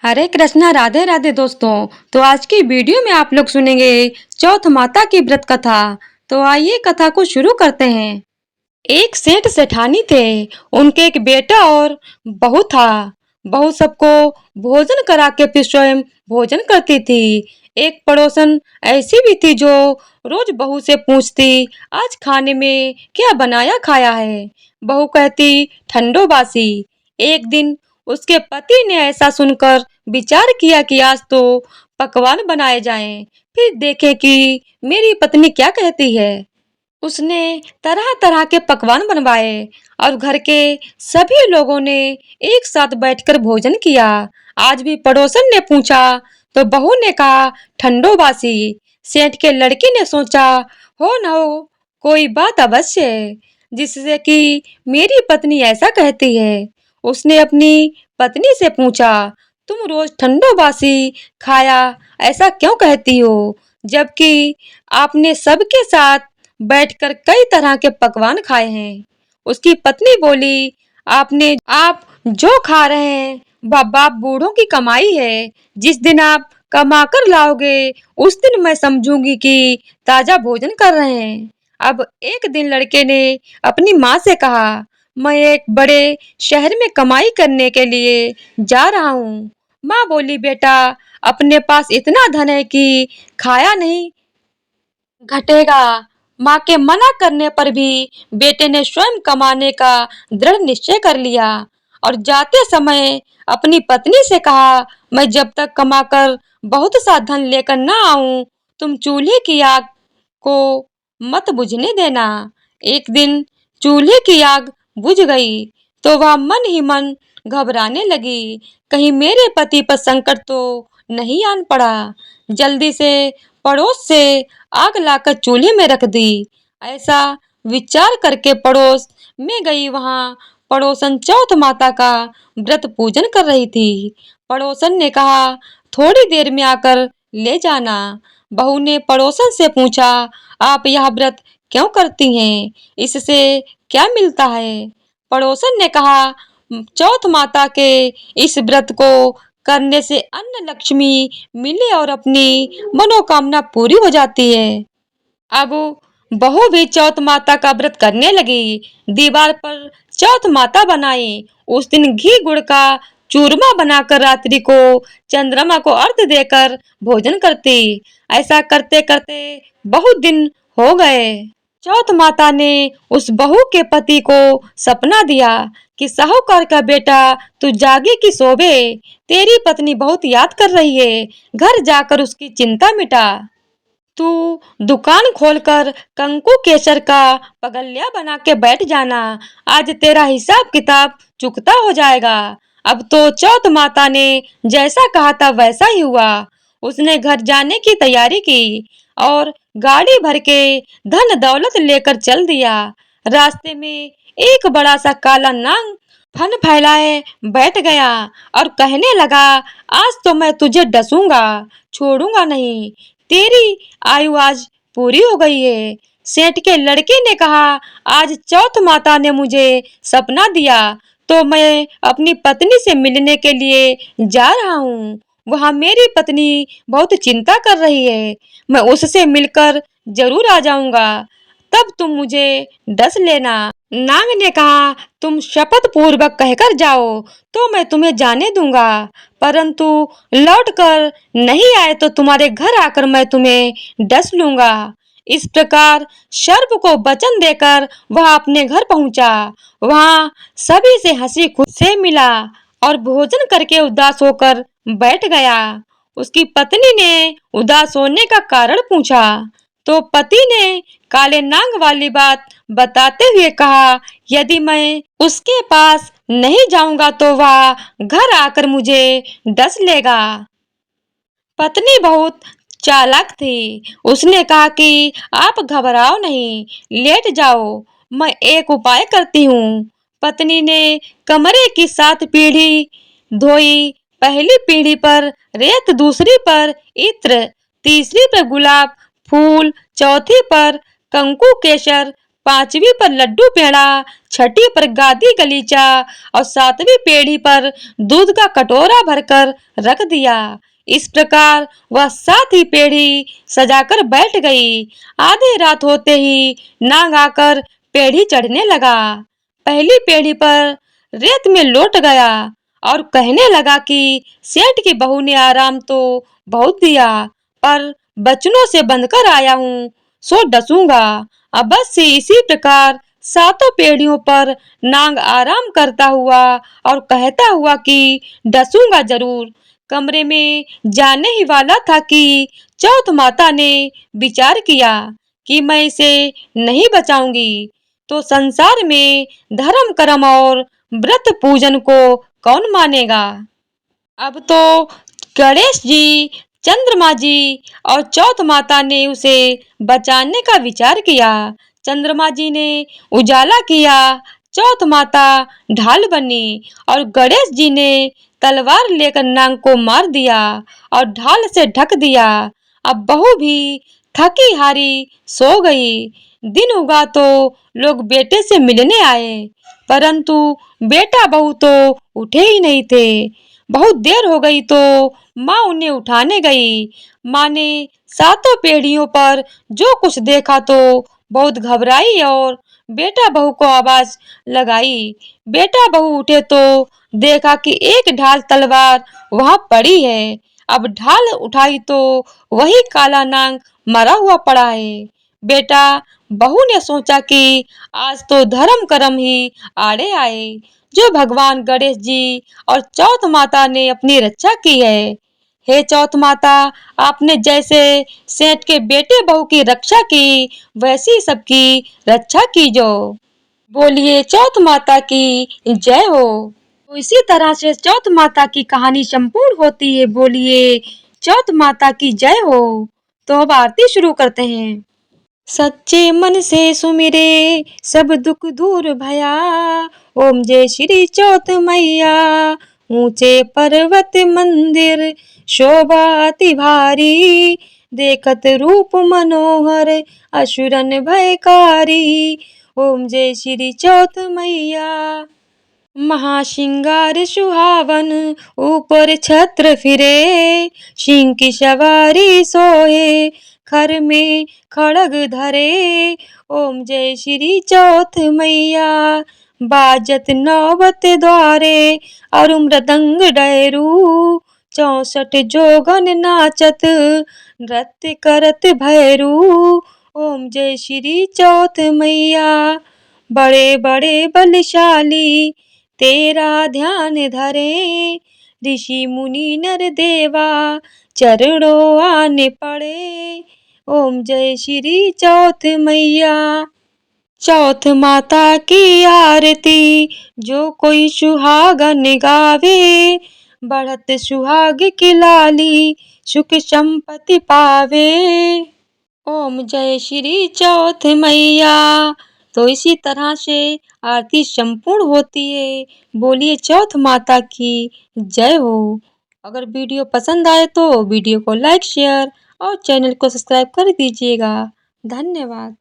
हरे कृष्णा, राधे राधे दोस्तों। तो आज की वीडियो में आप लोग सुनेंगे चौथ माता की व्रत कथा। तो आइए कथा को शुरू करते हैं। एक सेठ सेठानी थे। उनके एक बेटा और बहू था। बहू सबको भोजन करा के फिर स्वयं भोजन करती थी। एक पड़ोसन ऐसी भी थी जो रोज बहू से पूछती, आज खाने में क्या बनाया खाया है। बहू कहती, ठंडो बासी। एक दिन उसके पति ने ऐसा सुनकर विचार किया कि आज तो पकवान बनाए जाएं, फिर देखें कि मेरी पत्नी क्या कहती है। उसने तरह-तरह के पकवान बनवाए और घर के सभी लोगों ने एक साथ बैठकर भोजन किया। आज भी पड़ोसन ने पूछा तो बहू ने कहा, ठंडो बासी। सेठ के लड़के ने सोचा, हो न हो कोई बात अवश्य है जिससे कि मेरी पत्नी ऐसा कहती है। उसने अपनी पत्नी से पूछा, तुम रोज ठंडो बासी खाया ऐसा क्यों कहती हो, जबकि आपने सबके साथ बैठकर कई तरह के पकवान खाए हैं। उसकी पत्नी बोली, आप जो खा रहे हैं वह बाप बूढ़ों की कमाई है। जिस दिन आप कमा कर लाओगे उस दिन मैं समझूंगी कि ताजा भोजन कर रहे हैं। अब एक दिन लड़के ने अपनी माँ से कहा, मैं एक बड़े शहर में कमाई करने के लिए जा रहा हूँ। माँ बोली, बेटा अपने पास इतना धन है कि खाया नहीं घटेगा। माँ के मना करने पर भी बेटे ने स्वयं कमाने का दृढ़ निश्चय कर लिया और जाते समय अपनी पत्नी से कहा, मैं जब तक कमाकर बहुत सा धन लेकर न आऊं, तुम चूल्हे की आग को मत बुझने देना। एक दिन चूल्हे की आग बुझ गई तो वह मन ही मन घबराने लगी, कहीं मेरे पति पर संकट तो नहीं आन पड़ा। जल्दी से पड़ोस से आग लाकर चूल्हे में रख दी। ऐसा विचार करके पड़ोस में गई। वहां पड़ोसन चौथ माता का व्रत पूजन कर रही थी। पड़ोसन ने कहा, थोड़ी देर में आकर ले जाना। बहू ने पड़ोसन से पूछा, आप यह व्रत क्यों करती हैं, इससे क्या मिलता है। पड़ोसन ने कहा, चौथ माता के इस व्रत को करने से अन्न लक्ष्मी मिले और अपनी मनोकामना पूरी हो जाती है। अब बहू भी चौथ माता का व्रत करने लगी। दीवार पर चौथ माता बनाई। उस दिन घी गुड़ का चूरमा बनाकर रात्रि को चंद्रमा को अर्घ देकर भोजन करती। ऐसा करते करते बहुत दिन हो गए। चौथ माता ने उस बहू के पति को सपना दिया कि साहूकार का बेटा तू जागे कि सोवे, तेरी पत्नी बहुत याद कर रही है, घर जाकर उसकी चिंता मिटा। तू दुकान खोलकर कंकु केसर का पगलिया बना के बैठ जाना, आज तेरा हिसाब किताब चुकता हो जाएगा। अब तो चौथ माता ने जैसा कहा था वैसा ही हुआ। उसने घर जाने की तैयारी की और गाड़ी भर के धन दौलत लेकर चल दिया। रास्ते में एक बड़ा सा काला नाग फन फैलाए बैठ गया और कहने लगा, आज तो मैं तुझे डसूंगा, छोड़ूंगा नहीं। तेरी आयु आज पूरी हो गई है। सेठ के लड़के ने कहा, आज चौथ माता ने मुझे सपना दिया तो मैं अपनी पत्नी से मिलने के लिए जा रहा हूँ। वहाँ मेरी पत्नी बहुत चिंता कर रही है। मैं उससे मिलकर जरूर आ जाऊंगा, तब तुम मुझे डस लेना। नाग ने कहा, तुम शपथ पूर्वक कहकर जाओ तो मैं तुम्हें जाने दूंगा, परंतु लौटकर नहीं आए तो तुम्हारे घर आकर मैं तुम्हें डस लूंगा। इस प्रकार सर्प को वचन देकर वह अपने घर पहुंचा। वहां सभी से हंसी खुशी से मिला और भोजन करके उदास होकर बैठ गया। उसकी पत्नी ने उदास होने का कारण पूछा तो पति ने काले नाग वाली बात बताते हुए कहा, यदि मैं उसके पास नहीं जाऊंगा तो वह घर आकर मुझे डस लेगा। पत्नी बहुत चालाक थी। उसने कहा कि आप घबराओ नहीं, लेट जाओ, मैं एक उपाय करती हूँ। पत्नी ने कमरे की 7 पीढ़ी धोई। पहली पीढ़ी पर रेत, दूसरी पर इत्र, तीसरी पर गुलाब फूल, चौथी पर कंकु केसर, 5वीं पर लड्डू पेड़ा, 6ठी पर गादी गलीचा और 7वीं पीढ़ी पर दूध का कटोरा भरकर रख दिया। इस प्रकार वह 7 ही पीढ़ी सजाकर बैठ गई। आधी रात होते ही नाग आकर पीढ़ी चढ़ने लगा। पहली पीढ़ी पर रेत में लौट गया और कहने लगा कि सेठ की बहू ने आराम तो बहुत दिया, पर बचनों से बंधकर आया हूँ, सो डसूंगा। अब बस से इसी प्रकार 7 पीढ़ियों पर नाग आराम करता हुआ और कहता हुआ कि डसूंगा जरूर। कमरे में जाने ही वाला था कि चौथ माता ने विचार किया कि मैं इसे नहीं बचाऊंगी तो संसार में धर्म कर्म और व्रत पूजन को कौन मानेगा। अब तो गणेश जी, चंद्रमा जी और चौथ माता ने उसे बचाने का विचार किया। चंद्रमा जी ने उजाला किया, चौथ माता ढाल बनी और गणेश जी ने तलवार लेकर नाग को मार दिया और ढाल से ढक दिया। अब बहू भी थकी हारी सो गई। दिन उगा तो लोग बेटे से मिलने आए, परंतु बेटा बहू तो उठे ही नहीं थे। बहुत देर हो गई तो माँ उन्हें उठाने गई। माँ ने 7 पीढ़ियों पर जो कुछ देखा तो बहुत घबराई और बेटा बहू को आवाज लगाई। बेटा बहू उठे तो देखा कि एक ढाल तलवार वहां पड़ी है। अब ढाल उठाई तो वही काला नाग मरा हुआ पड़ा है। बेटा बहू ने सोचा कि आज तो धर्म कर्म ही आड़े आए, जो भगवान गणेश जी और चौथ माता ने अपनी रक्षा की है। हे चौथ माता, आपने जैसे सेठ के बेटे बहू की रक्षा की, वैसी सबकी रक्षा कीजो। बोलिए चौथ माता की जय हो। तो इसी तरह से चौथ माता की कहानी संपूर्ण होती है। बोलिए चौथ माता की जय हो। तो अब आरती शुरू करते हैं। सच्चे मन से सुमिरे सब दुख दूर भया, ओम जय श्री चौथ मैया। ऊंचे पर्वत मंदिर शोभा अति भारी, देखत रूप मनोहर असुरन भयकारी। ओम जय श्री चौथ मैया। महासिंगार सुहावन ऊपर छत्र फिरे, सिंह की सवारी सोहे खर में खड़ग धरे। ओम जय श्री चौथ मैया। बाजत नौबत द्वारे और मृदंग डैरू, 64 जोगन नाचत नृत्य करत भैरू। ओम जय श्री चौथ मैया। बड़े बड़े बलशाली तेरा ध्यान धरे, ऋषि मुनि नर देवा चरणों आने पड़े। ओम जय श्री चौथ मैया। चौथ माता की आरती जो कोई सुहागन गावे, बढ़त सुहाग की लाली सुख संपत्ति पावे। ओम जय श्री चौथ मैया। तो इसी तरह से आरती संपूर्ण होती है। बोलिए चौथ माता की जय हो। अगर वीडियो पसंद आए तो वीडियो को लाइक शेयर और चैनल को सब्सक्राइब कर दीजिएगा। धन्यवाद।